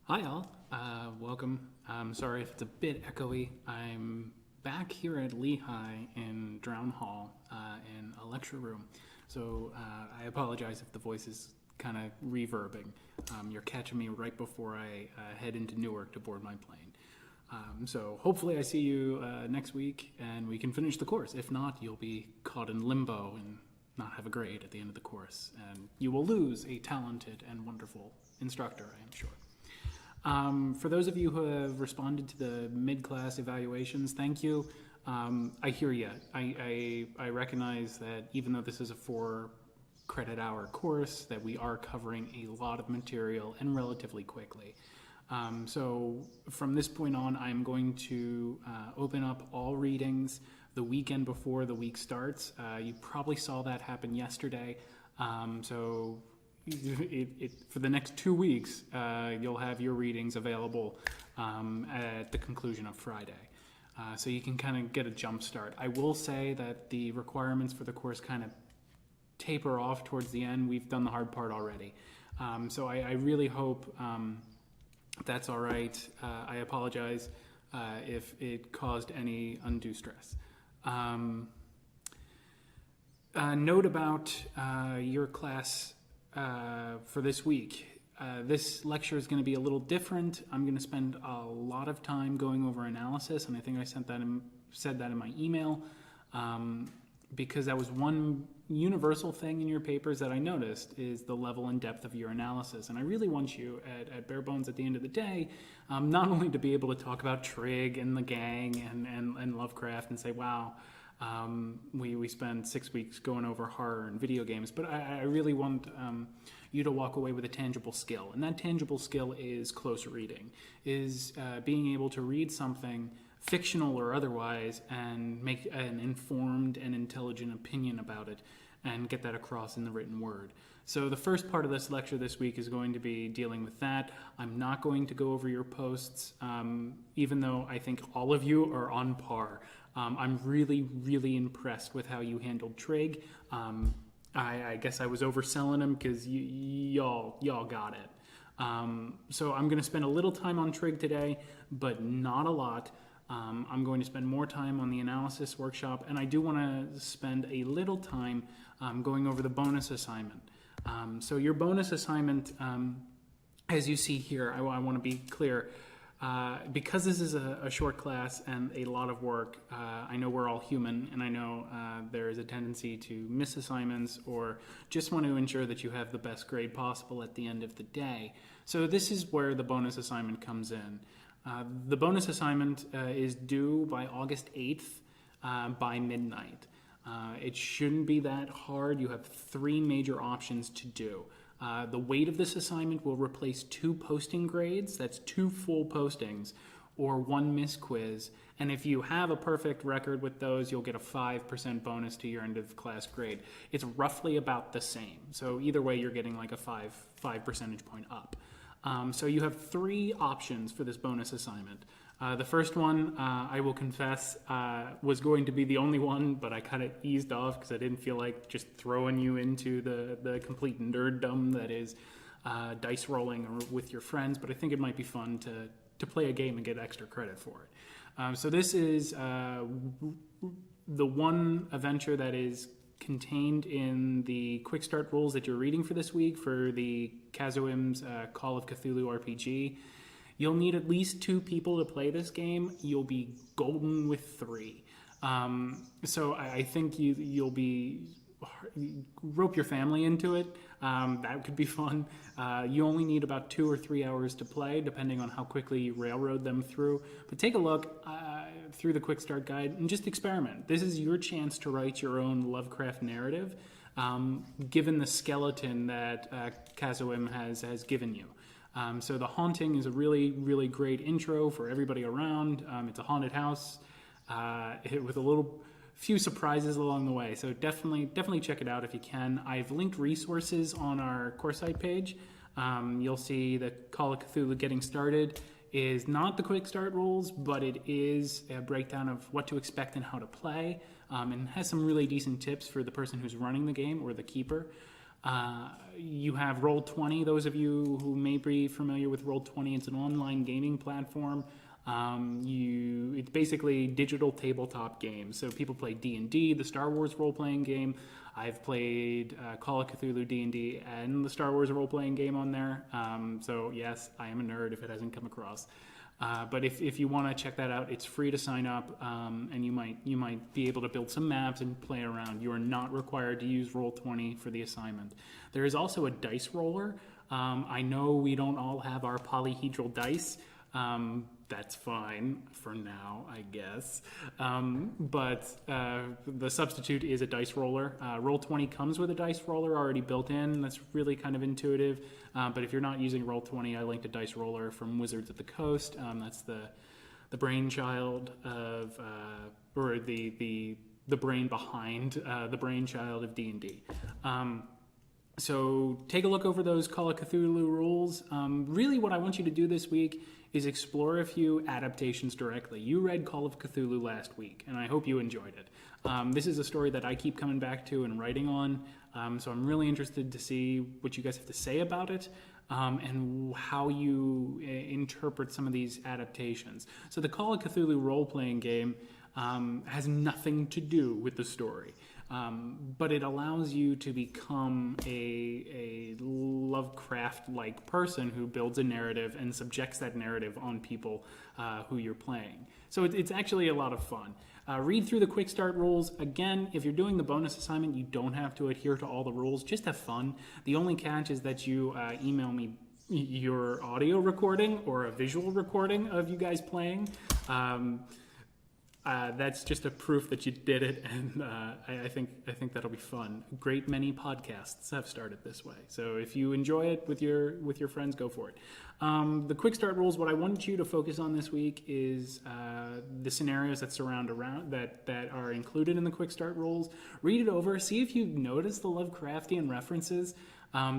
Hi, all. Welcome. I'm sorry if it's a bit echoey. I'm back here at Lehigh in Drown Hall in a lecture room. So I apologize if the voice is kind of reverbing. You're catching me right before I head into Newark to board my plane. So hopefully I see you next week and we can finish the course. If not, you'll be caught in limbo and not have a grade at the end of the course. And you will lose a talented and wonderful instructor, I am sure. For those of you who have responded to the mid-class evaluations, thank you. I hear you. I recognize that even though this is a 4-credit hour course, that we are covering a lot of material and relatively quickly. So from this point on, I'm going to open up all readings the weekend before the week starts. You probably saw that happen yesterday. So for the next 2 weeks, you'll have your readings available at the conclusion of Friday. So you can kind of get a jump start. I will say that the requirements for the course kind of taper off towards the end. We've done the hard part already. So I really hope that's all right. I apologize if it caused any undue stress. Note about your class for this week. This lecture is going to be a little different. I'm going to spend a lot of time going over analysis, and I think I said that in my email, because that was one universal thing in your papers that I noticed is the level and depth of your analysis. And I really want you, at bare bones at the end of the day, not only to be able to talk about Trigg and the gang and Lovecraft and say, wow, we spent 6 weeks going over horror and video games, but I really want you to walk away with a tangible skill. And that tangible skill is close reading, is being able to read something, fictional or otherwise, and make an informed and intelligent opinion about it and get that across in the written word. So the first part of this lecture this week is going to be dealing with that. I'm not going to go over your posts, even though I think all of you are on par. I'm really, really impressed with how you handled Trigg. I guess I was overselling him because y'all got it. So I'm going to spend a little time on Trigg today, but not a lot. I'm going to spend more time on the analysis workshop, and I do want to spend a little time going over the bonus assignment. So your bonus assignment, as you see here, I want to be clear. Because this is a short class and a lot of work, I know we're all human, and I know there is a tendency to miss assignments or just want to ensure that you have the best grade possible at the end of the day. So this is where the bonus assignment comes in. The bonus assignment is due by August 8th by midnight. It shouldn't be that hard. You have 3 major options to do. The weight of this assignment will replace 2 posting grades, that's 2 full postings, or 1 miss quiz. And if you have a perfect record with those, you'll get a 5% bonus to your end of class grade. It's roughly about the same. So either way, you're getting like a 5 percentage point up. So you have 3 options for this bonus assignment. The first one, I will confess, was going to be the only one, but I kind of eased off because I didn't feel like just throwing you into the complete nerddom that is dice rolling or with your friends, but I think it might be fun to play a game and get extra credit for it. So this is the one adventure that is contained in the quick start rules that you're reading for this week for the Kazuim's Call of Cthulhu RPG. You'll need at least 2 people to play this game. You'll be golden with 3. So I think you'll be rope your family into it. That could be fun. You only need about 2 or 3 hours to play, depending on how quickly you railroad them through. But take a look through the quick start guide and just experiment. This is your chance to write your own Lovecraft narrative, given the skeleton that Kazuim has given you. So The Haunting is a really, really great intro for everybody around. It's a haunted house with a few surprises along the way. So definitely check it out if you can. I've linked resources on our course site page. You'll see that Call of Cthulhu Getting Started is not the quick start rules, but it is a breakdown of what to expect and how to play, and has some really decent tips for the person who's running the game or the keeper. You have Roll20. Those of you who may be familiar with Roll20, it's an online gaming platform. It's basically digital tabletop games. So people play D&D, the Star Wars role-playing game. I've played Call of Cthulhu, D&D, and the Star Wars role-playing game on there. So yes, I am a nerd if it hasn't come across. But if you want to check that out, it's free to sign up, and you might be able to build some maps and play around. You are not required to use Roll20 for the assignment. There is also a dice roller. I know we don't all have our polyhedral dice. That's fine for now, I guess. But the substitute is a dice roller. Roll20 comes with a dice roller already built in. That's really kind of intuitive. But if you're not using Roll20, I linked a dice roller from Wizards of the Coast. That's the brainchild of, or the brain behind the brainchild of D&D. So take a look over those Call of Cthulhu rules. Really what I want you to do this week is explore a few adaptations directly. You read Call of Cthulhu last week, and I hope you enjoyed it. This is a story that I keep coming back to and writing on, so I'm really interested to see what you guys have to say about it, and how you interpret some of these adaptations. So the Call of Cthulhu role-playing game has nothing to do with the story. But it allows you to become a Lovecraft-like person who builds a narrative and subjects that narrative on people who you're playing. So it's actually a lot of fun. Read through the quick start rules. Again, if you're doing the bonus assignment, you don't have to adhere to all the rules. Just have fun. The only catch is that you email me your audio recording or a visual recording of you guys playing. That's just a proof that you did it, and I think that'll be fun. A great many podcasts have started this way, so if you enjoy it with your friends, go for it. The quick start rules. What I want you to focus on this week is the scenarios that that are included in the quick start rules. Read it over. See if you notice the Lovecraftian references.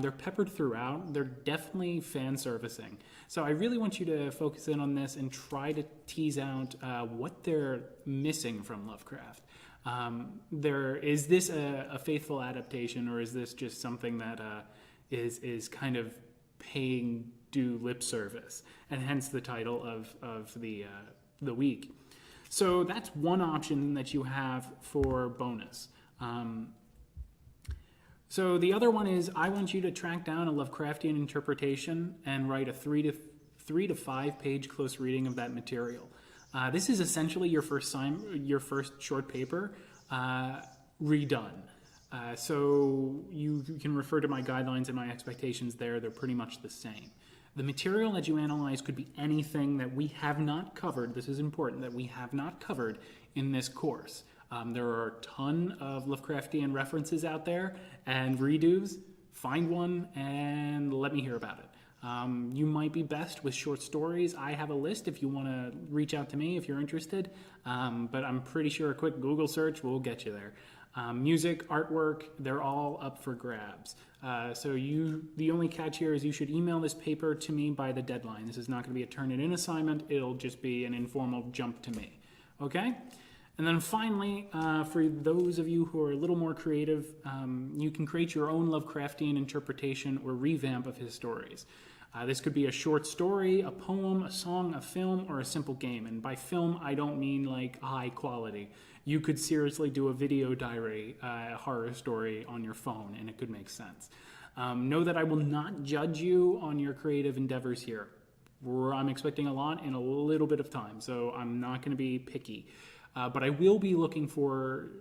They're peppered throughout. They're definitely fan servicing. So I really want you to focus in on this and try to tease out what they're missing from Lovecraft. Is this a faithful adaptation, or is this just something that is kind of paying due lip service, and hence the title of the week? So that's one option that you have for bonus. So the other one is I want you to track down a Lovecraftian interpretation and write a 3 to 5 page close reading of that material. This is essentially your first short paper redone. So you can refer to my guidelines and my expectations there. They're pretty much the same. The material that you analyze could be anything that we have not covered. This is important, that we have not covered in this course. There are a ton of Lovecraftian references out there and redos. Find one and let me hear about it. You might be best with short stories. I have a list if you want to reach out to me if you're interested. But I'm pretty sure a quick Google search will get you there. Music, artwork, they're all up for grabs. So the only catch here is you should email this paper to me by the deadline. This is not going to be a turn-it-in assignment. It'll just be an informal jump to me. Okay? And then finally, for those of you who are a little more creative, you can create your own Lovecraftian interpretation or revamp of his stories. This could be a short story, a poem, a song, a film, or a simple game. And by film, I don't mean like high quality. You could seriously do a video diary, a horror story on your phone, and it could make sense. Know that I will not judge you on your creative endeavors here. I'm expecting a lot in a little bit of time, so I'm not going to be picky. But I will be looking for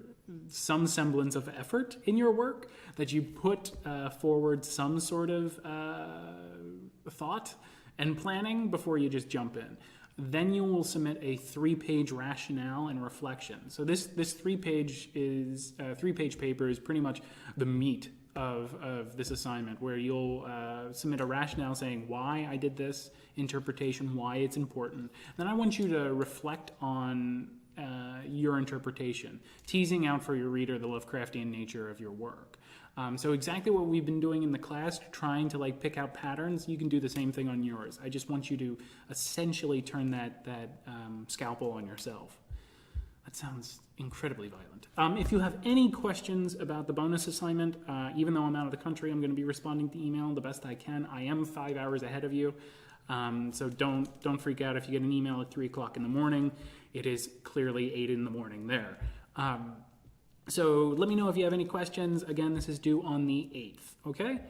some semblance of effort in your work, that you put forward some sort of thought and planning before you just jump in. Then you will submit a 3-page rationale and reflection. So this 3-page paper is pretty much the meat of this assignment, where you'll submit a rationale saying why I did this interpretation, why it's important. Then I want you to reflect on your interpretation, teasing out for your reader the Lovecraftian nature of your work. So exactly what we've been doing in the class, trying to pick out patterns, you can do the same thing on yours. I just want you to essentially turn that scalpel on yourself. That sounds incredibly violent. If you have any questions about the bonus assignment, even though I'm out of the country, I'm going to be responding to email the best I can. I am 5 hours ahead of you, so don't freak out if you get an email at 3 o'clock in the morning. It is clearly 8 in the morning there. So let me know if you have any questions. Again, this is due on the 8th, okay?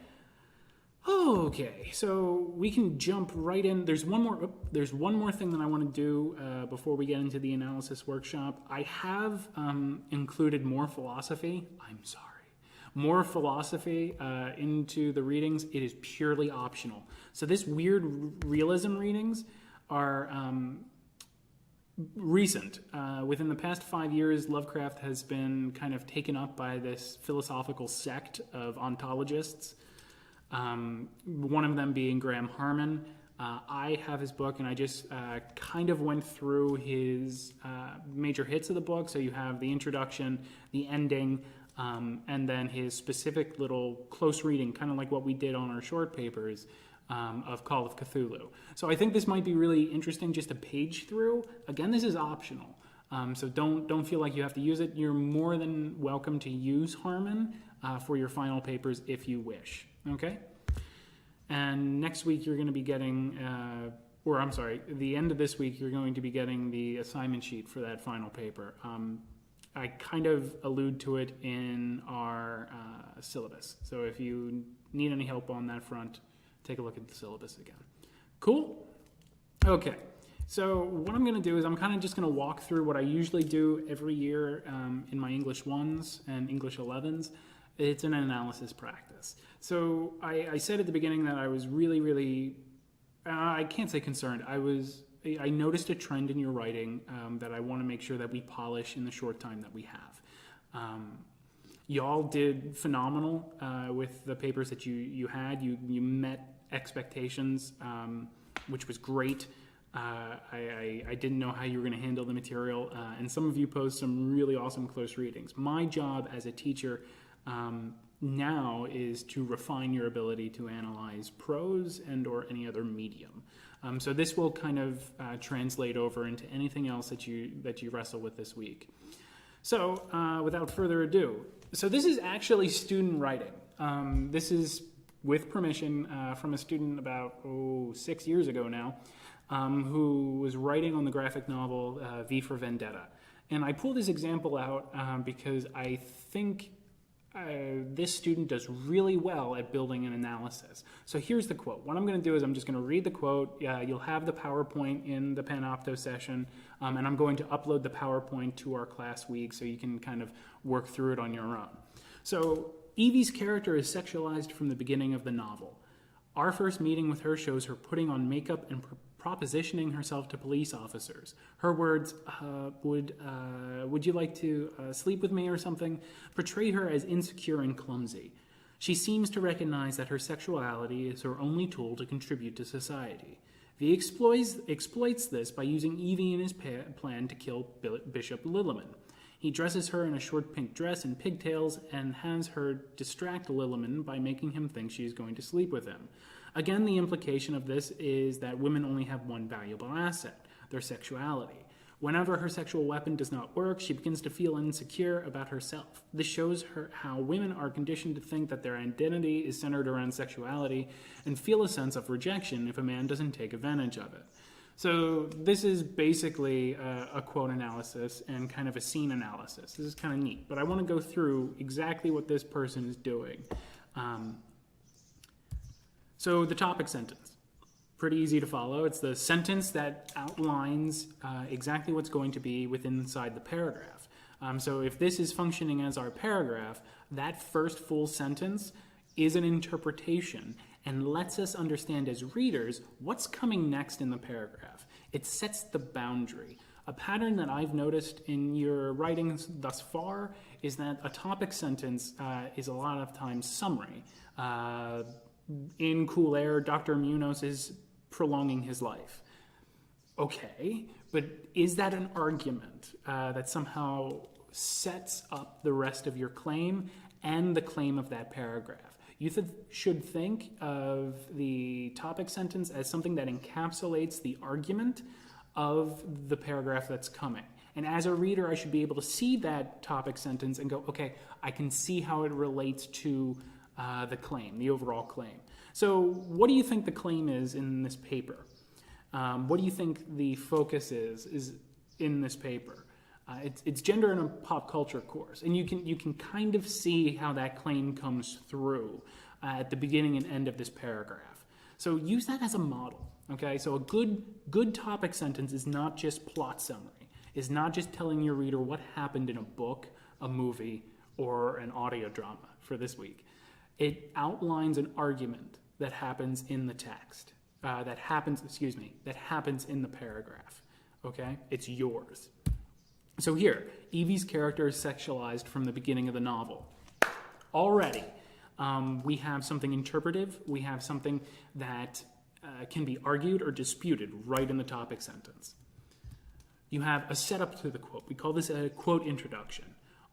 Okay, so we can jump right in. There's one more thing that I want to do before we get into the analysis workshop. I have included more philosophy. More philosophy into the readings. It is purely optional. So this weird realism readings are recent. Within the past 5 years, Lovecraft has been kind of taken up by this philosophical sect of ontologists. One of them being Graham Harman. I have his book, and I just kind of went through his major hits of the book. So you have the introduction, the ending, and then his specific little close reading, kind of like what we did on our short papers of Call of Cthulhu. So I think this might be really interesting just to page through. Again, this is optional. So don't feel like you have to use it. You're more than welcome to use Harman for your final papers if you wish. Okay? And next week you're going to be getting, the end of this week you're going to be getting the assignment sheet for that final paper. I kind of allude to it in our syllabus. So if you need any help on that front, take a look at the syllabus again. Cool? Okay. So what I'm going to do is I'm kind of just going to walk through what I usually do every year in my English 1s and English 11s. It's an analysis practice. So I said at the beginning that I was really, I can't say concerned. I noticed a trend in your writing that I want to make sure that we polish in the short time that we have. Y'all did phenomenal with the papers that you had. You met expectations, which was great. I didn't know how you were going to handle the material, and some of you posed some really awesome close readings. My job as a teacher now is to refine your ability to analyze prose and or any other medium. So this will kind of translate over into anything else that you wrestle with this week. So without further ado, so this is actually student writing. This is with permission from a student about 6 years ago now, who was writing on the graphic novel V for Vendetta. And I pulled this example out because I think this student does really well at building an analysis. So here's the quote. What I'm going to do is I'm just going to read the quote. You'll have the PowerPoint in the Panopto session, and I'm going to upload the PowerPoint to our class week so you can kind of work through it on your own. So Evie's character is sexualized from the beginning of the novel. Our first meeting with her shows her putting on makeup and propositioning herself to police officers. Her words, would you like to sleep with me or something, portray her as insecure and clumsy. She seems to recognize that her sexuality is her only tool to contribute to society. V exploits this by using Evie in his plan to kill Bishop Lilliman. He dresses her in a short pink dress and pigtails and has her distract Lilliman by making him think she is going to sleep with him. Again, the implication of this is that women only have one valuable asset, their sexuality. Whenever her sexual weapon does not work, she begins to feel insecure about herself. This shows her how women are conditioned to think that their identity is centered around sexuality and feel a sense of rejection if a man doesn't take advantage of it. So this is basically a quote analysis and kind of a scene analysis. This is kind of neat, but I want to go through exactly what this person is doing. So the topic sentence, pretty easy to follow. It's the sentence that outlines exactly what's going to be inside the paragraph. So if this is functioning as our paragraph, that first full sentence is an interpretation and lets us understand as readers what's coming next in the paragraph. It sets the boundary. A pattern that I've noticed in your writings thus far is that a topic sentence is a lot of times summary. In Cool Air, Dr. Munoz is prolonging his life. Okay, but is that an argument that somehow sets up the rest of your claim and the claim of that paragraph? You should think of the topic sentence as something that encapsulates the argument of the paragraph that's coming. And as a reader, I should be able to see that topic sentence and go, okay, I can see how it relates to the claim, the overall claim. So what do you think the claim is in this paper? What do you think the focus is in this paper? It's gender in a pop culture course, and you can kind of see how that claim comes through at the beginning and end of this paragraph. So use that as a model, okay? So a good topic sentence is not just plot summary, is not just telling your reader what happened in a book, a movie, or an audio drama for this week. It outlines an argument that happens in the text, that happens in the paragraph, okay? It's yours. So here, Evie's character is sexualized from the beginning of the novel. Already, we have something interpretive. We have something that can be argued or disputed right in the topic sentence. You have a setup to the quote. We call this a quote introduction.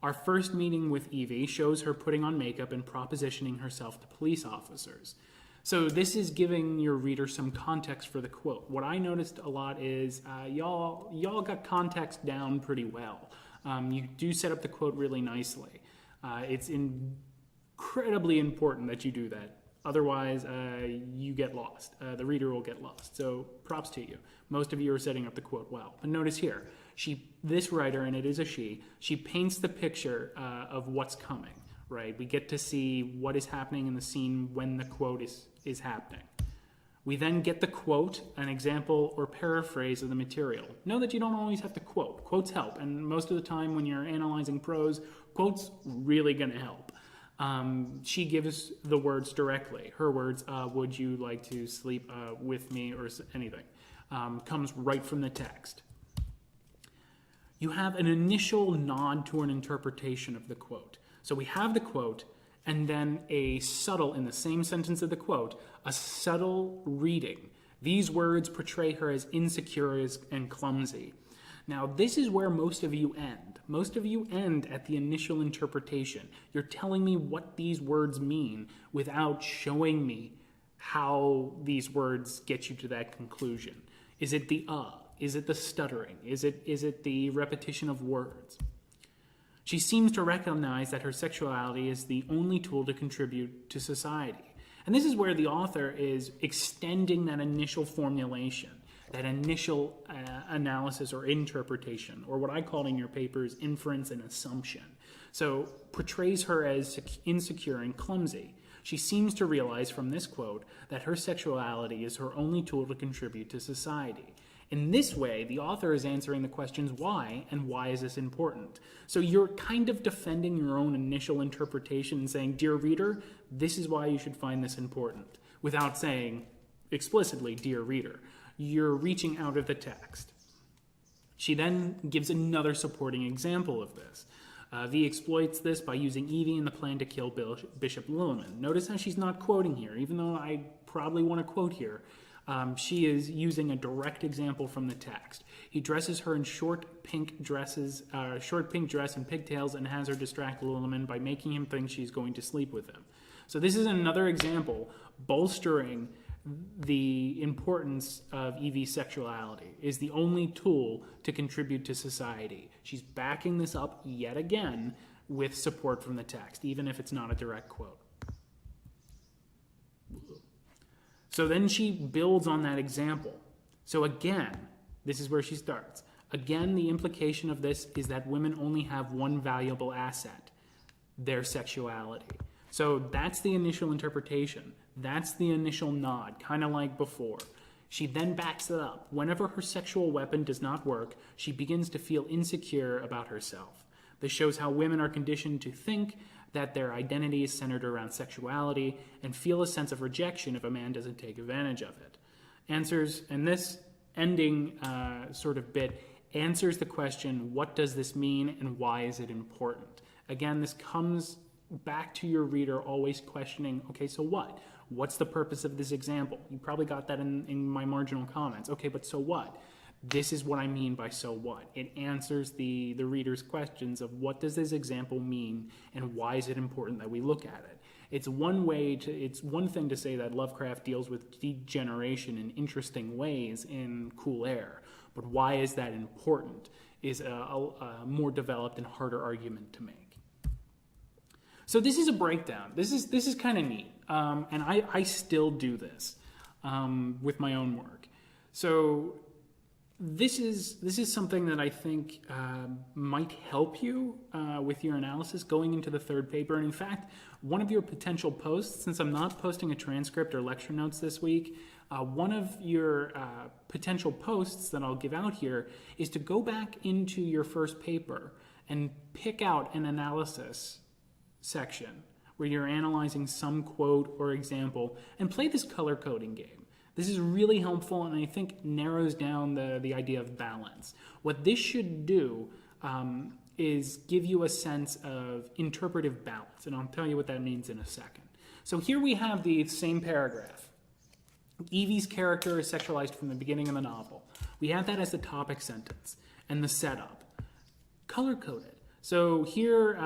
Our first meeting with Evie shows her putting on makeup and propositioning herself to police officers. So this is giving your reader some context for the quote. What I noticed a lot is y'all got context down pretty well. You do set up the quote really nicely. It's incredibly important that you do that. Otherwise, you get lost. The reader will get lost. So props to you. Most of you are setting up the quote well. But notice here, this writer, and it is a she paints the picture of what's coming, right? We get to see what is happening in the scene when the quote is happening. We then get the quote, an example or paraphrase of the material. Know that you don't always have to quote. Quotes help, and most of the time when you're analyzing prose, quotes really going to help. She gives the words directly. Her words, would you like to sleep with me, or anything, comes right from the text. You have an initial nod to an interpretation of the quote. So we have the quote, and then a subtle, in the same sentence of the quote, a subtle reading. These words portray her as insecure and clumsy. Now, this is where most of you end. Most of you end at the initial interpretation. You're telling me what these words mean without showing me how these words get you to that conclusion. Is it the Is it the stuttering? Is it the repetition of words? She seems to recognize that her sexuality is the only tool to contribute to society. And this is where the author is extending that initial formulation, that initial analysis or interpretation, or what I called in your papers, inference and assumption. So portrays her as insecure and clumsy. She seems to realize from this quote that her sexuality is her only tool to contribute to society. In this way, the author is answering the questions why and why is this important. So you're kind of defending your own initial interpretation and saying, dear reader, this is why you should find this important, without saying explicitly, dear reader. You're reaching out of the text. She then gives another supporting example of this. V exploits this by using Evie in the plan to kill Bishop Lilliman. Notice how she's not quoting here, even though I probably want to quote here. She is using a direct example from the text. He dresses her in short pink dress and pigtails and has her distract Lilliman by making him think she's going to sleep with him. So this is another example bolstering the importance of Evie's sexuality, is the only tool to contribute to society. She's backing this up yet again with support from the text, even if it's not a direct quote. So then she builds on that example. So again, this is where she starts. Again, the implication of this is that women only have one valuable asset, their sexuality. So that's the initial interpretation. That's the initial nod, kind of like before. She then backs it up. Whenever her sexual weapon does not work, she begins to feel insecure about herself. This shows how women are conditioned to think that their identity is centered around sexuality and feel a sense of rejection if a man doesn't take advantage of it. And this ending sort of bit answers the question, what does this mean and why is it important? Again, this comes back to your reader always questioning, okay, so what? What's the purpose of this example? You probably got that in my marginal comments. Okay, but so what? This is what I mean by so what. It answers the reader's questions of what does this example mean and why is it important that we look at it. It's one thing to say that Lovecraft deals with degeneration in interesting ways in Cool Air, but why is that important is a more developed and harder argument to make. So this is a breakdown. This is kind of neat, and I still do this with my own work. So this is something that I think might help you with your analysis going into the third paper. And in fact, one of your potential posts, since I'm not posting a transcript or lecture notes this week, one of your potential posts that I'll give out here is to go back into your first paper and pick out an analysis section where you're analyzing some quote or example and play this color coding game. This is really helpful and I think narrows down the idea of balance. What this should do is give you a sense of interpretive balance, and I'll tell you what that means in a second. So here we have the same paragraph. Evie's character is sexualized from the beginning of the novel. We have that as the topic sentence and the setup. Color-coded. So here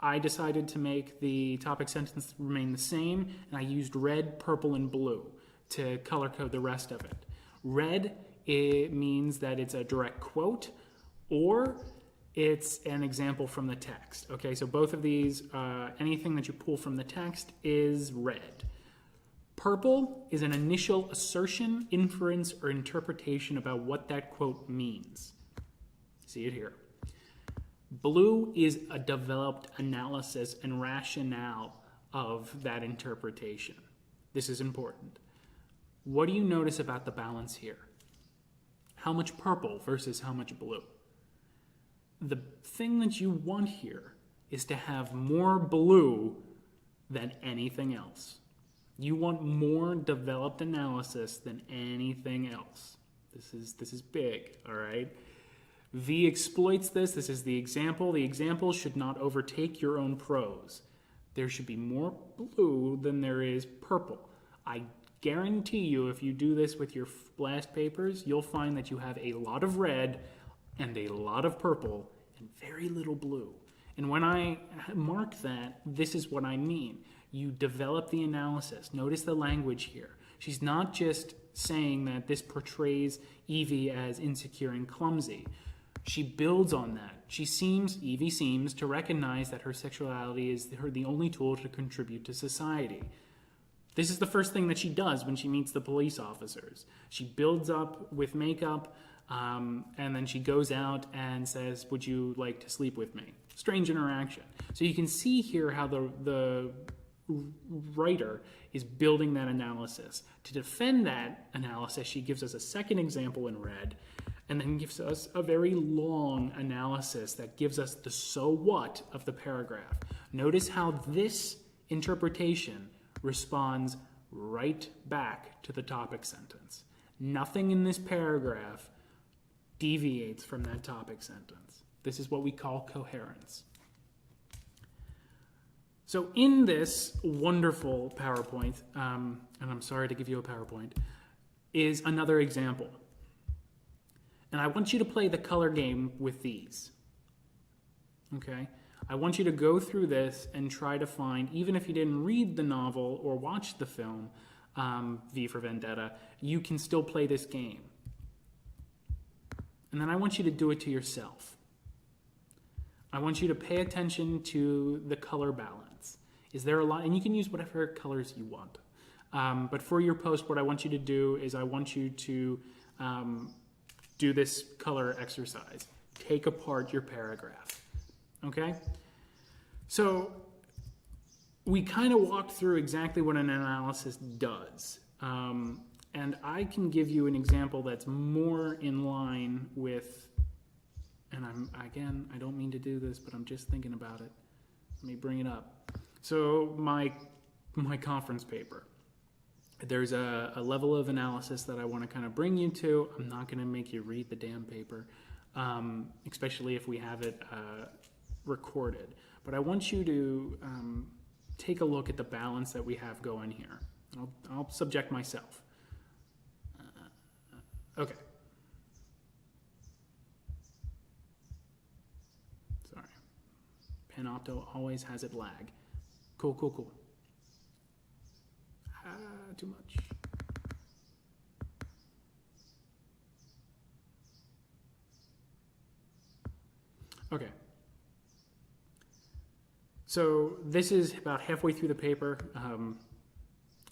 I decided to make the topic sentence remain the same, and I used red, purple, and blue to color code the rest of it. Red, it means that it's a direct quote or it's an example from the text. Okay, so both of these, anything that you pull from the text is red. Purple is an initial assertion, inference, or interpretation about what that quote means. See it here. Blue is a developed analysis and rationale of that interpretation. This is important. What do you notice about the balance here? How much purple versus how much blue? The thing that you want here is to have more blue than anything else. You want more developed analysis than anything else. This is big, all right? V exploits this. This is the example. The example should not overtake your own prose. There should be more blue than there is purple. I guarantee you if you do this with your blast papers, you'll find that you have a lot of red and a lot of purple and very little blue. And when I mark that, this is what I mean. You develop the analysis. Notice the language here. She's not just saying that this portrays Evie as insecure and clumsy. She builds on that. Evie seems to recognize that her sexuality is the only tool to contribute to society. This is the first thing that she does when she meets the police officers. She builds up with makeup, and then she goes out and says, "Would you like to sleep with me?" Strange interaction. So you can see here how the writer is building that analysis. To defend that analysis, she gives us a second example in red, and then gives us a very long analysis that gives us the so what of the paragraph. Notice how this interpretation responds right back to the topic sentence. Nothing in this paragraph deviates from that topic sentence. This is what we call coherence. So in this wonderful PowerPoint, and I'm sorry to give you a PowerPoint, is another example. And I want you to play the color game with these. Okay? I want you to go through this and try to find, even if you didn't read the novel or watch the film, V for Vendetta, you can still play this game. And then I want you to do it to yourself. I want you to pay attention to the color balance. Is there a lot, and you can use whatever colors you want. But for your post, what I want you to do is I want you to do this color exercise. Take apart your paragraph. Okay? So we kind of walked through exactly what an analysis does. And I can give you an example that's more in line with, and I don't mean to do this, but I'm just thinking about it. Let me bring it up. So my conference paper. There's a level of analysis that I want to kind of bring you to. I'm not going to make you read the damn paper, especially if we have it recorded. But I want you to take a look at the balance that we have going here. I'll subject myself. Okay. Sorry. Panopto always has it lag. Cool. Too much. Okay. So this is about halfway through the paper.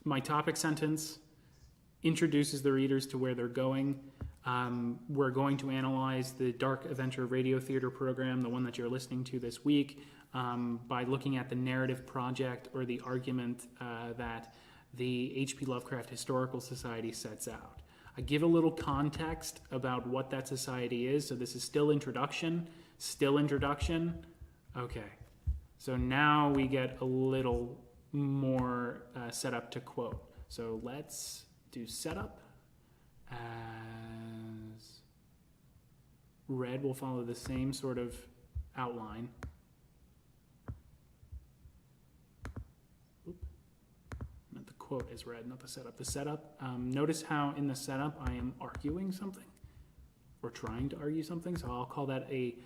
My topic sentence introduces the readers to where they're going. We're going to analyze the Dark Adventure Radio Theater program, the one that you're listening to this week, by looking at the narrative project or the argument that the H.P. Lovecraft Historical Society sets out. I give a little context about what that society is, so this is still introduction. Okay, so now we get a little more setup to quote. So let's do setup as red. Will follow the same sort of outline. Not the quote is red, not the setup. The setup, notice how in the setup I am arguing something, or trying to argue something, so I'll call that a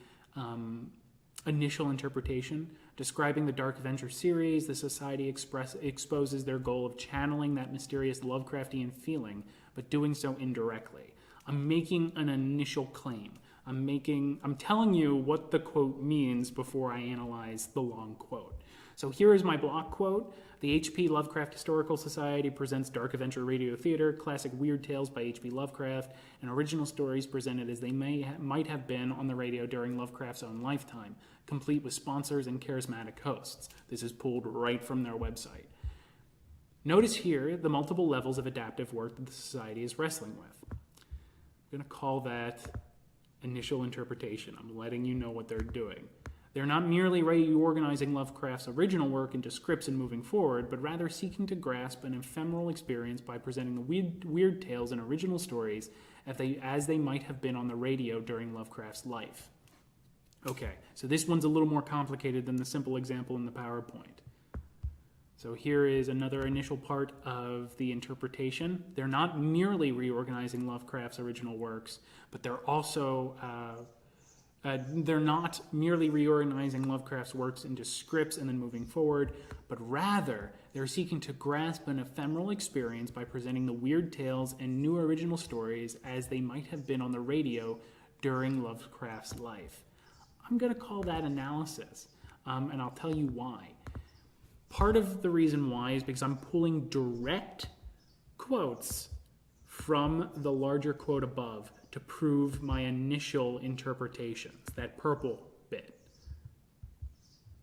initial interpretation. Describing the Dark Adventure series, the Society exposes their goal of channeling that mysterious Lovecraftian feeling, but doing so indirectly. I'm making an initial claim. I'm telling you what the quote means before I analyze the long quote. So here is my block quote. The H.P. Lovecraft Historical Society presents Dark Adventure Radio Theater, classic weird tales by H.P. Lovecraft, and original stories presented as they might have been on the radio during Lovecraft's own lifetime, complete with sponsors and charismatic hosts. This is pulled right from their website. Notice here the multiple levels of adaptive work that the Society is wrestling with. I'm going to call that initial interpretation. I'm letting you know what they're doing. They're not merely reorganizing Lovecraft's original work into scripts and moving forward, but rather seeking to grasp an ephemeral experience by presenting the weird tales and original stories as they might have been on the radio during Lovecraft's life. Okay, so this one's a little more complicated than the simple example in the PowerPoint. So here is another initial part of the interpretation. They're not merely reorganizing Lovecraft's original works, but they're also they're not merely reorganizing Lovecraft's works into scripts and then moving forward, but rather they're seeking to grasp an ephemeral experience by presenting the weird tales and new original stories as they might have been on the radio during Lovecraft's life. I'm going to call that analysis, and I'll tell you why. Part of the reason why is because I'm pulling direct quotes from the larger quote above to prove my initial interpretations, that purple bit.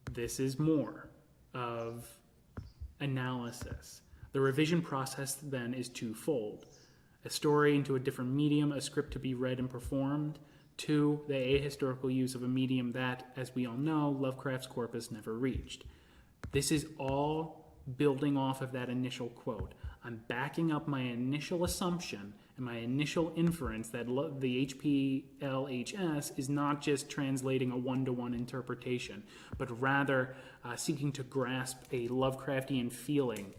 This is more of analysis. The revision process then is twofold. A story into a different medium, a script to be read and performed. 2, the ahistorical use of a medium that, as we all know, Lovecraft's corpus never reached. This is all building off of that initial quote. I'm backing up my initial assumption and my initial inference that the HPLHS is not just translating a one-to-one interpretation, but rather seeking to grasp a Lovecraftian feeling.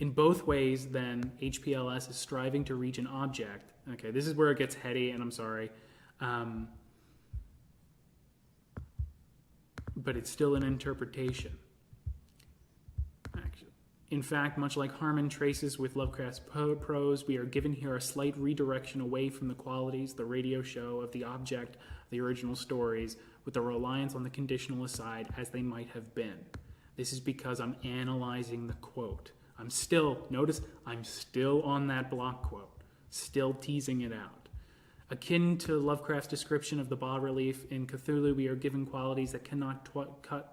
In both ways, then, HPLS is striving to reach an object. Okay, this is where it gets heady, and I'm sorry. But it's still an interpretation. In fact, much like Harmon traces with Lovecraft's prose, we are given here a slight redirection away from the qualities, the radio show of the object, the original stories, with a reliance on the conditional aside as they might have been. This is because I'm analyzing the quote. Notice, I'm still on that block quote, still teasing it out. Akin to Lovecraft's description of the bas-relief in Cthulhu, we are given qualities that cannot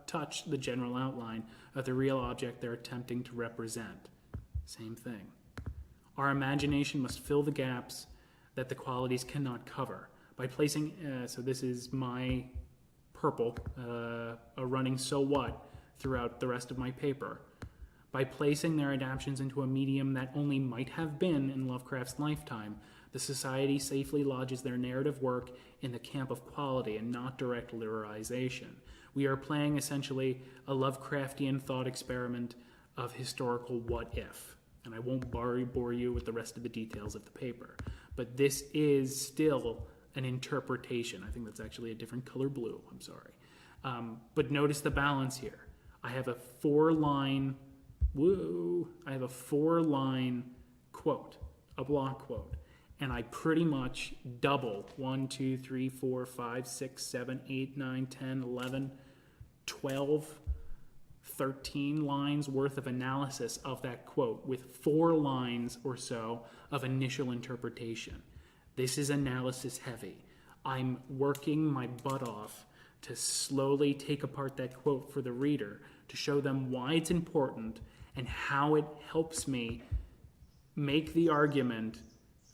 touch the general outline of the real object they're attempting to represent. Same thing. Our imagination must fill the gaps that the qualities cannot cover. By placing, so this is my purple, a running so what throughout the rest of my paper. By placing their adaptations into a medium that only might have been in Lovecraft's lifetime, the Society safely lodges their narrative work in the camp of quality and not direct literalization. We are playing essentially a Lovecraftian thought experiment of historical what if. And I won't bore you with the rest of the details of the paper. But this is still an interpretation. I think that's actually a different color blue. I'm sorry. But notice the balance here. I have a 4-line quote, a block quote, and I pretty much double 1, 2, 3, 4, 5, 6, 7, 8, 9, 10, 11, 12, 13 lines worth of analysis of that quote with 4 lines or so of initial interpretation. This is analysis heavy. I'm working my butt off to slowly take apart that quote for the reader, to show them why it's important and how it helps me make the argument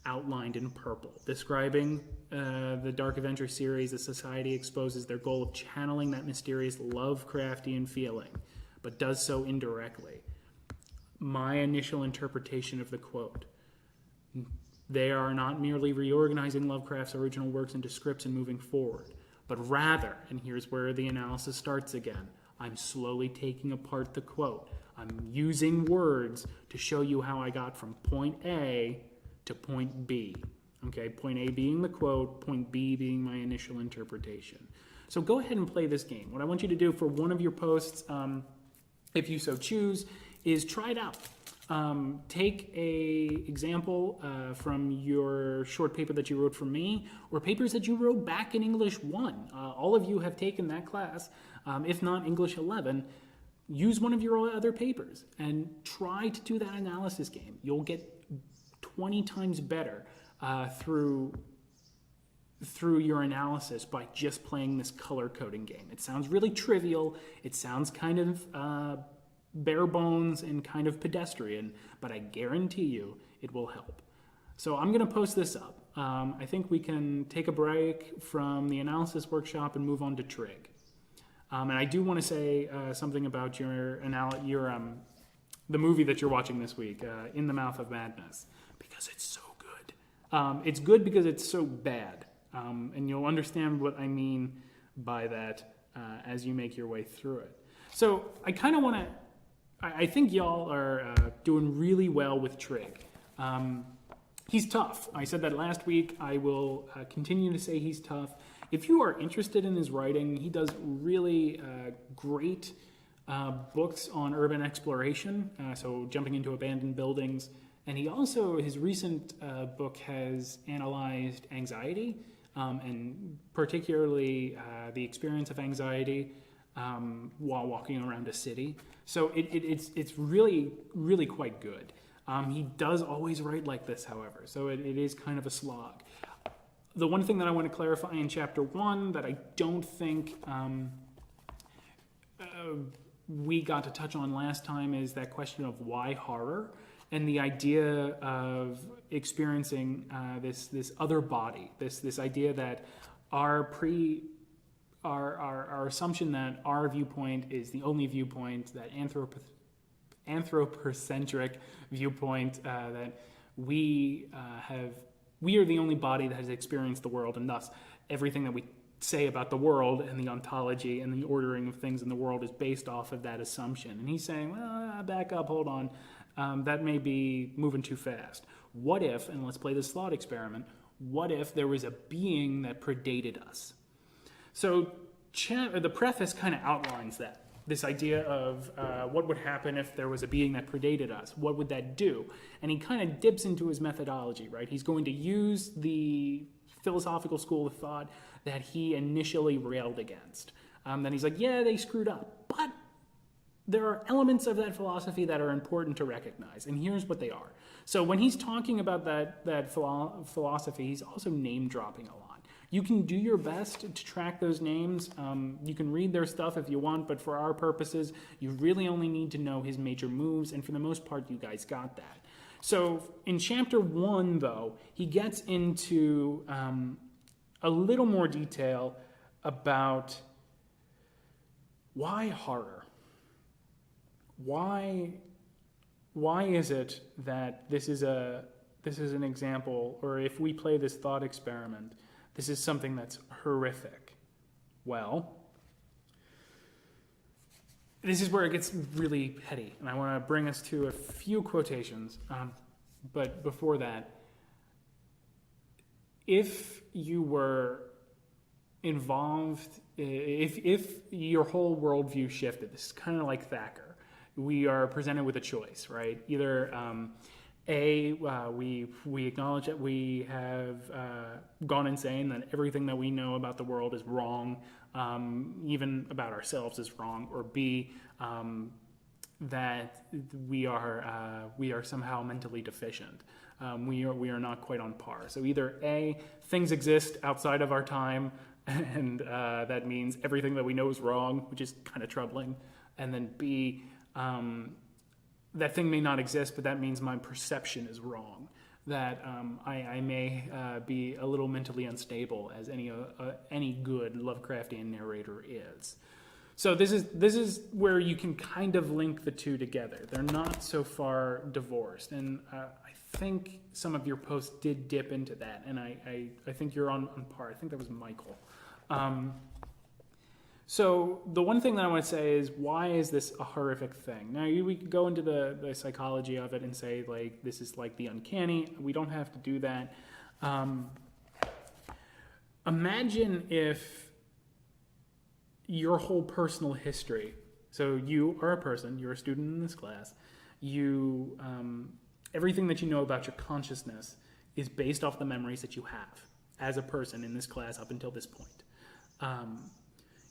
outlined in purple. Describing the Dark Avenger series, the Society exposes their goal of channeling that mysterious Lovecraftian feeling, but does so indirectly. My initial interpretation of the quote: they are not merely reorganizing Lovecraft's original works into scripts and moving forward, but rather, and here's where the analysis starts again, I'm slowly taking apart the quote. I'm using words to show you how I got from point A to point B. Okay, point A being the quote, point B being my initial interpretation. So go ahead and play this game. What I want you to do for one of your posts, if you so choose, is try it out. Take a example from your short paper that you wrote for me, or papers that you wrote back in English 1. All of you have taken that class, if not English 11. Use one of your other papers and try to do that analysis game. You'll get 20 times better through your analysis by just playing this color coding game. It sounds really trivial. It sounds kind of bare bones and kind of pedestrian, but I guarantee you it will help. So I'm going to post this up. I think we can take a break from the analysis workshop and move on to Trigg. And I do want to say something about the movie that you're watching this week, In the Mouth of Madness, because it's so good. It's good because it's so bad, and you'll understand what I mean by that as you make your way through it. So I kind of want to. I think y'all are doing really well with Trigg. He's tough. I said that last week. I will continue to say he's tough. If you are interested in his writing, he does really great books on urban exploration, so jumping into abandoned buildings. And he also, his recent book has analyzed anxiety, and particularly the experience of anxiety while walking around a city. So it's really, really quite good. He does always write like this, however, so it is kind of a slog. The one thing that I want to clarify in Chapter 1 that I don't think we got to touch on last time is that question of why horror, and the idea of experiencing this other body, this idea that our assumption that our viewpoint is the only viewpoint, that anthropocentric viewpoint, that we are the only body that has experienced the world, and thus everything that we say about the world and the ontology and the ordering of things in the world is based off of that assumption. And he's saying, well, back up, hold on, that may be moving too fast. What if, and let's play this thought experiment, what if there was a being that predated us? So the preface kind of outlines that. This idea of what would happen if there was a being that predated us. What would that do? And he kind of dips into his methodology, right? He's going to use the philosophical school of thought that he initially railed against. Then he's like, yeah, they screwed up. But there are elements of that philosophy that are important to recognize. And here's what they are. So when he's talking about that philosophy, he's also name-dropping a lot. You can do your best to track those names. You can read their stuff if you want, but for our purposes, you really only need to know his major moves, and for the most part, you guys got that. So in Chapter 1, though, he gets into a little more detail about why horror. Why is it that this is an example, or if we play this thought experiment, this is something that's horrific? Well, this is where it gets really heady, and I want to bring us to a few quotations. But before that, if you were involved, if your whole worldview shifted, this is kind of like Thacker. We are presented with a choice, right? Either we acknowledge that we have gone insane, that everything that we know about the world is wrong, even about ourselves is wrong, or B, that we are somehow mentally deficient. We are not quite on par. So either A, things exist outside of our time, and that means everything that we know is wrong, which is kind of troubling, and then B, that thing may not exist, but that means my perception is wrong. That I may be a little mentally unstable, as any good Lovecraftian narrator is. So this is where you can kind of link the two together. They're not so far divorced, and I think some of your posts did dip into that, and I think you're on par. I think that was Michael. So the one thing that I want to say is, why is this a horrific thing? Now, we could go into the psychology of it and say, like, this is like the uncanny. We don't have to do that. Imagine if your whole personal history, so you are a person, you're a student in this class, you everything that you know about your consciousness is based off the memories that you have as a person in this class up until this point.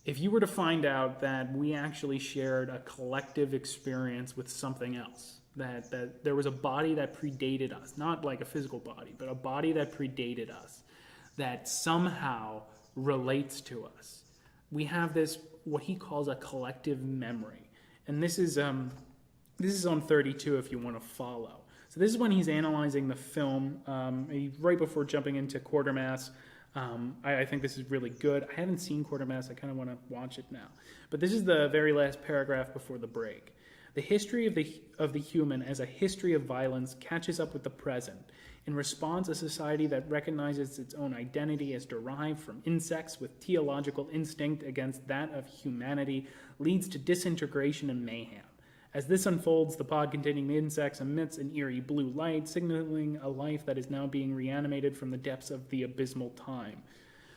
If you were to find out that we actually shared a collective experience with something else, that there was a body that predated us, not like a physical body, but a body that predated us, that somehow relates to us. We have this, what he calls a collective memory. And this is on 32 if you want to follow. So this is when he's analyzing the film, right before jumping into Quartermass. I think this is really good. I haven't seen Quartermass. I kind of want to watch it now. But this is the very last paragraph before the break. The history of the human as a history of violence catches up with the present. In response, a society that recognizes its own identity as derived from insects with teleological instinct against that of humanity leads to disintegration and mayhem. As this unfolds, the pod containing the insects emits an eerie blue light, signaling a life that is now being reanimated from the depths of the abysmal time.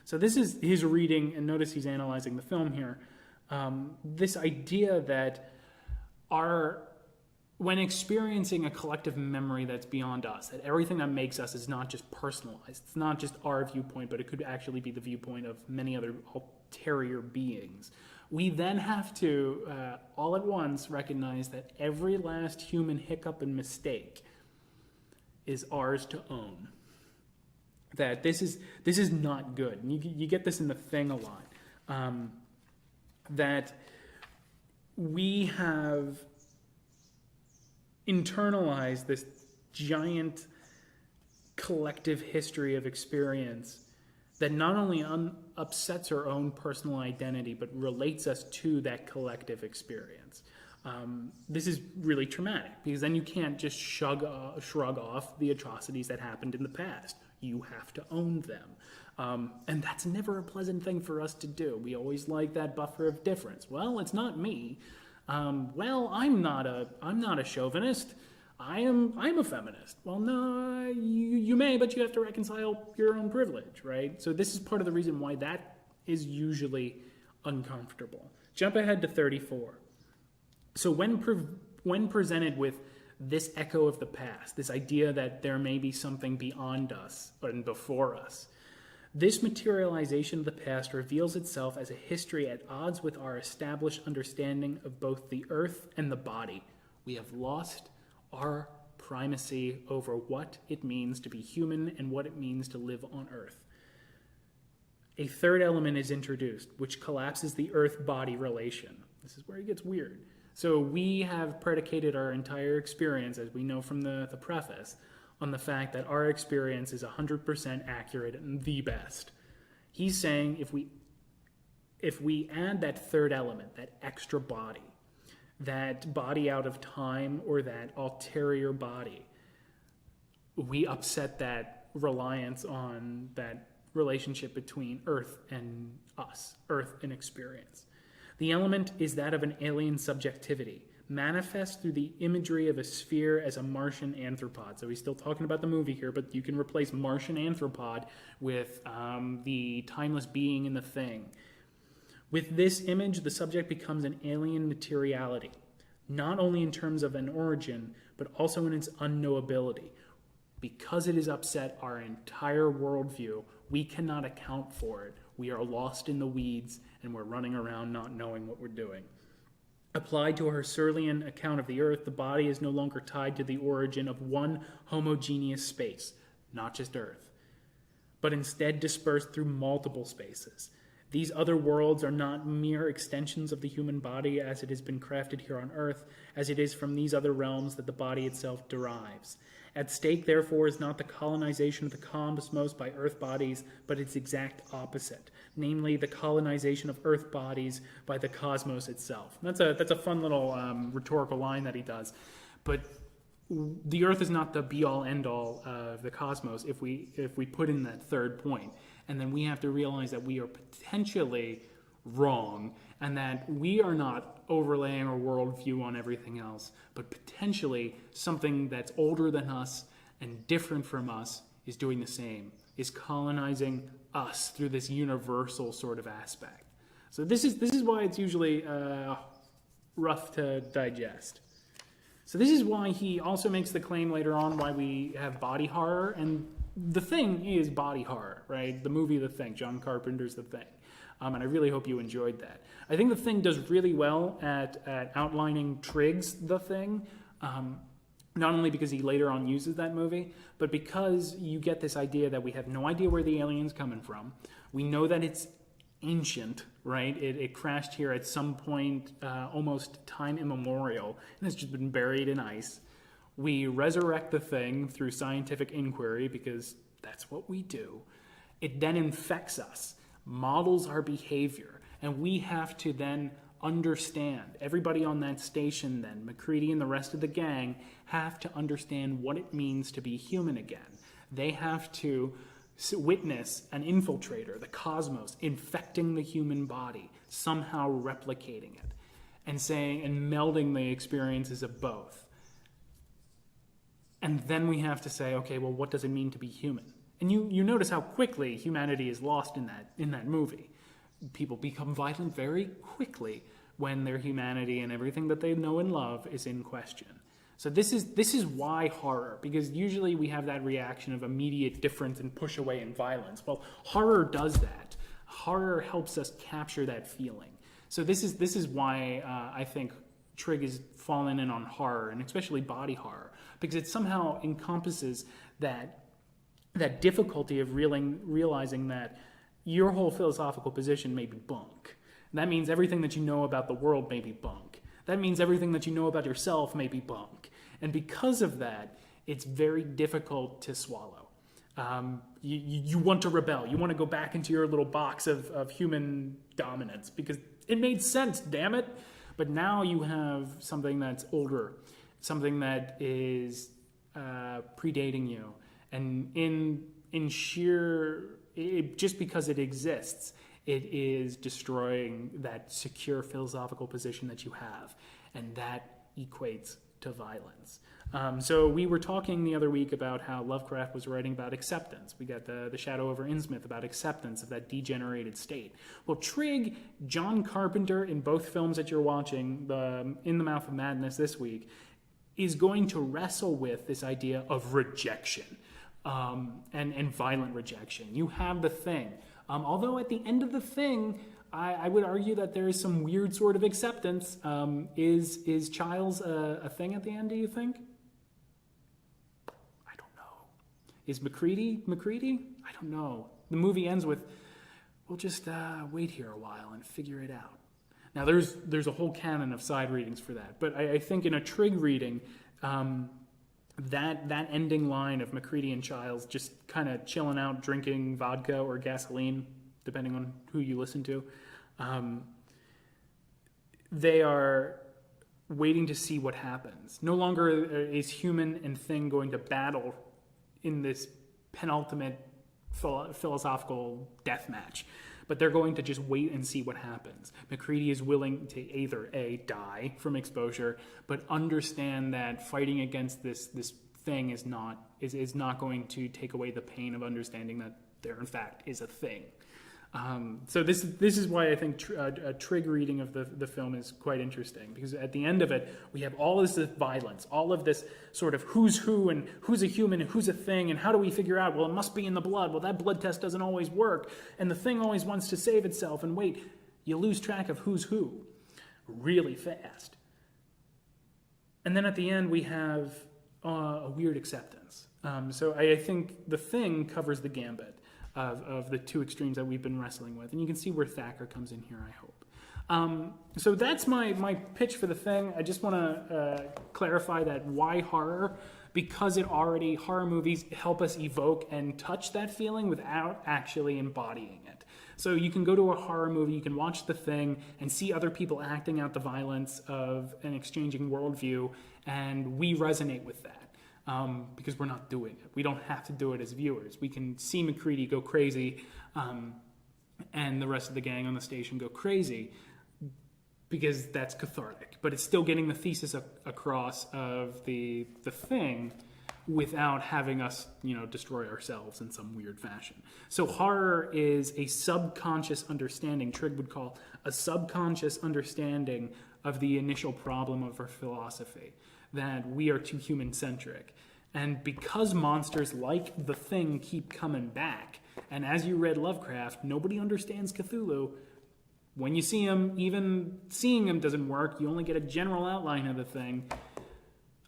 So this is his reading, and notice he's analyzing the film here. This idea that when experiencing a collective memory that's beyond us, that everything that makes us is not just personalized. It's not just our viewpoint, but it could actually be the viewpoint of many other ulterior beings. We then have to, all at once, recognize that every last human hiccup and mistake is ours to own. That this is not good. And you get this in The Thing a lot. That we have internalized this giant collective history of experience that not only upsets our own personal identity, but relates us to that collective experience. This is really traumatic, because then you can't just shrug off the atrocities that happened in the past. You have to own them. And that's never a pleasant thing for us to do. We always like that buffer of difference. Well, it's not me. Well, I'm not a chauvinist. I'm a feminist. Well, no, you may, but you have to reconcile your own privilege, right? So this is part of the reason why that is usually uncomfortable. Jump ahead to 34. So when presented with this echo of the past, this idea that there may be something beyond us and before us, this materialization of the past reveals itself as a history at odds with our established understanding of both the earth and the body. We have lost our primacy over what it means to be human and what it means to live on earth. A third element is introduced, which collapses the earth-body relation. This is where it gets weird. So we have predicated our entire experience, as we know from the preface, on the fact that our experience is 100% accurate and the best. He's saying if we add that third element, that extra body, that body out of time or that ulterior body, we upset that reliance on that relationship between earth and us, earth and experience. The element is that of an alien subjectivity, manifest through the imagery of a sphere as a Martian anthropod. So he's still talking about the movie here, but you can replace Martian anthropod with the timeless being in the thing. With this image, the subject becomes an alien materiality, not only in terms of an origin, but also in its unknowability. Because it has upset our entire worldview, we cannot account for it. We are lost in the weeds, and we're running around not knowing what we're doing. Applied to a Husserlian account of the Earth, the body is no longer tied to the origin of one homogeneous space, not just Earth, but instead dispersed through multiple spaces. These other worlds are not mere extensions of the human body as it has been crafted here on Earth, as it is from these other realms that the body itself derives. At stake, therefore, is not the colonization of the cosmos by Earth bodies, but its exact opposite, namely the colonization of Earth bodies by the cosmos itself. That's a fun little rhetorical line that he does. But the Earth is not the be-all, end-all of the cosmos if we put in that third point. And then we have to realize that we are potentially wrong and that we are not overlaying our worldview on everything else, but potentially something that's older than us and different from us is doing the same, is colonizing us through this universal sort of aspect. So this is why it's usually rough to digest. So this is why he also makes the claim later on why we have body horror, and The Thing is body horror, right? The movie The Thing, John Carpenter's The Thing. And I really hope you enjoyed that. I think The Thing does really well at outlining Trigg's The Thing, not only because he later on uses that movie, but because you get this idea that we have no idea where the alien's coming from. We know that it's ancient, right? It crashed here at some point almost time immemorial, and it's just been buried in ice. We resurrect the thing through scientific inquiry because that's what we do. It then infects us, models our behavior, and we have to then understand. Everybody on that station then, McCready and the rest of the gang, have to understand what it means to be human again. They have to witness an infiltrator, the cosmos, infecting the human body, somehow replicating it, and melding the experiences of both. And then we have to say, okay, well, what does it mean to be human? And you notice how quickly humanity is lost in that movie. People become violent very quickly when their humanity and everything that they know and love is in question. So this is why horror, because usually we have that reaction of immediate difference and push away and violence. Well, horror does that. Horror helps us capture that feeling. So this is why I think Trigg is fallen in on horror, and especially body horror, because it somehow encompasses that difficulty of realizing that your whole philosophical position may be bunk. That means everything that you know about the world may be bunk. That means everything that you know about yourself may be bunk. And because of that, it's very difficult to swallow. You want to rebel. You want to go back into your little box of human dominance because it made sense, damn it. But now you have something that's older, something that is predating you. And in sheer, just because it exists, it is destroying that secure philosophical position that you have. And that equates to violence. So we were talking the other week about how Lovecraft was writing about acceptance. We got the Shadow over Innsmouth about acceptance of that degenerated state. Well, Trigg, John Carpenter, in both films that you're watching, In the Mouth of Madness this week, is going to wrestle with this idea of rejection and violent rejection. You have the Thing. Although at the end of the Thing, I would argue that there is some weird sort of acceptance. Is Childs a thing at the end, do you think? I don't know. Is McCready? I don't know. The movie ends with, we'll just wait here a while and figure it out. Now, there's a whole canon of side readings for that. But I think in a Trigg reading, that ending line of McCready and Childs just kind of chilling out, drinking vodka or gasoline, depending on who you listen to, they are waiting to see what happens. No longer is human and Thing going to battle in this penultimate philosophical death match, but they're going to just wait and see what happens. McCready is willing to either A, die from exposure, but understand that fighting against this thing is not going to take away the pain of understanding that there in fact is a thing. So this is why I think a Trigg reading of the film is quite interesting, because at the end of it, we have all this violence, all of this sort of who's who and who's a human and who's a thing, and how do we figure out, well, it must be in the blood. Well, that blood test doesn't always work, and the thing always wants to save itself, and wait, you lose track of who's who really fast. And then at the end, we have a weird acceptance. So I think the thing covers the gambit of the two extremes that we've been wrestling with. And you can see where Thacker comes in here, I hope. So that's my pitch for the thing. I just want to clarify that why horror? Because horror movies help us evoke and touch that feeling without actually embodying it. So you can go to a horror movie, you can watch The Thing and see other people acting out the violence of an exchanging worldview, and we resonate with that. Because we're not doing it. We don't have to do it as viewers. We can see McCready go crazy and the rest of the gang on the station go crazy because that's cathartic. But it's still getting the thesis across of the thing without having us, destroy ourselves in some weird fashion. So horror is a subconscious understanding, Trigg would call a subconscious understanding of the initial problem of our philosophy, that we are too human-centric. And because monsters like the Thing keep coming back, and as you read Lovecraft, nobody understands Cthulhu. When you see him, even seeing him doesn't work. You only get a general outline of the Thing.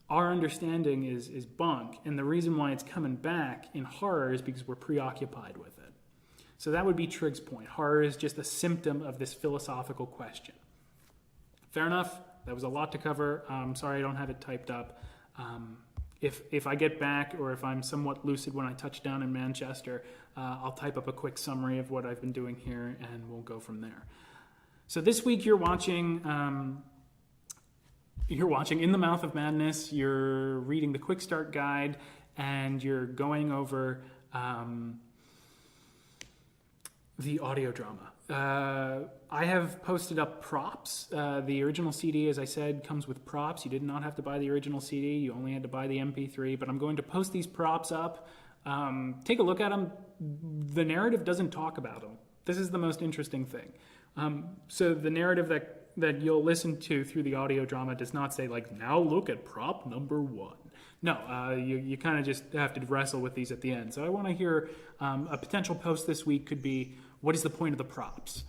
Our understanding is bunk, and the reason why it's coming back in horror is because we're preoccupied with it. So that would be Trigg's point. Horror is just a symptom of this philosophical question. Fair enough. That was a lot to cover. Sorry I don't have it typed up. If I get back, or if I'm somewhat lucid when I touch down in Manchester, I'll type up a quick summary of what I've been doing here, and we'll go from there. So this week you're watching In the Mouth of Madness. You're reading the Quick Start Guide, and you're going over the audio drama. I have posted up props. The original CD, as I said, comes with props. You did not have to buy the original CD. You only had to buy the MP3. But I'm going to post these props up. Take a look at them. The narrative doesn't talk about them. This is the most interesting thing. So the narrative that you'll listen to through the audio drama does not say, now look at prop number 1. No, you kind of just have to wrestle with these at the end. So I want to hear a potential post this week could be, what is the point of the props?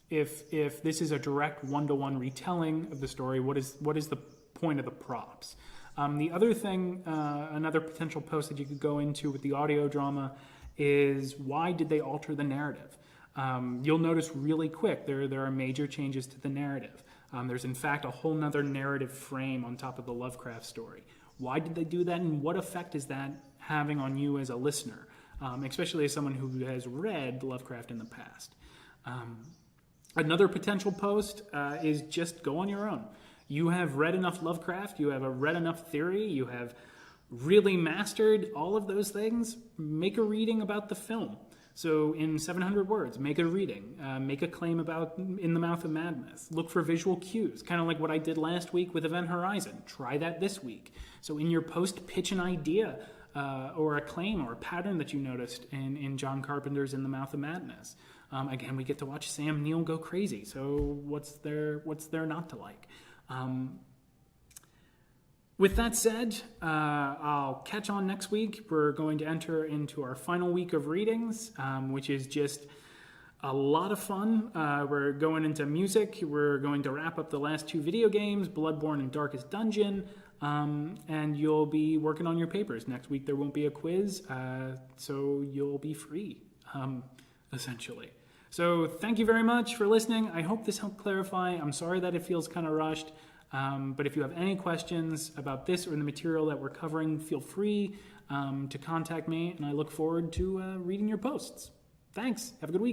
If this is a direct one-to-one retelling of the story, what is the point of the props? The other thing, another potential post that you could go into with the audio drama is, why did they alter the narrative? You'll notice really quick there are major changes to the narrative. There's in fact a whole nother narrative frame on top of the Lovecraft story. Why did they do that, and what effect is that having on you as a listener, especially as someone who has read Lovecraft in the past? Another potential post is just go on your own. You have read enough Lovecraft, you have read enough theory, you have really mastered all of those things. Make a reading about the film. So in 700 words, make a reading, make a claim about In the Mouth of Madness, look for visual cues, kind of like what I did last week with Event Horizon. Try that this week. So in your post, pitch an idea or a claim or a pattern that you noticed in John Carpenter's In the Mouth of Madness. Again, we get to watch Sam Neill go crazy. So what's there not to like? With that said, I'll catch on next week. We're going to enter into our final week of readings, which is just a lot of fun. We're going into music. We're going to wrap up the last 2 video games, Bloodborne and Darkest Dungeon, and you'll be working on your papers. Next week there won't be a quiz, so you'll be free, essentially. So thank you very much for listening. I hope this helped clarify. I'm sorry that it feels kind of rushed. But if you have any questions about this or the material that we're covering, feel free to contact me, and I look forward to reading your posts. Thanks. Have a good week.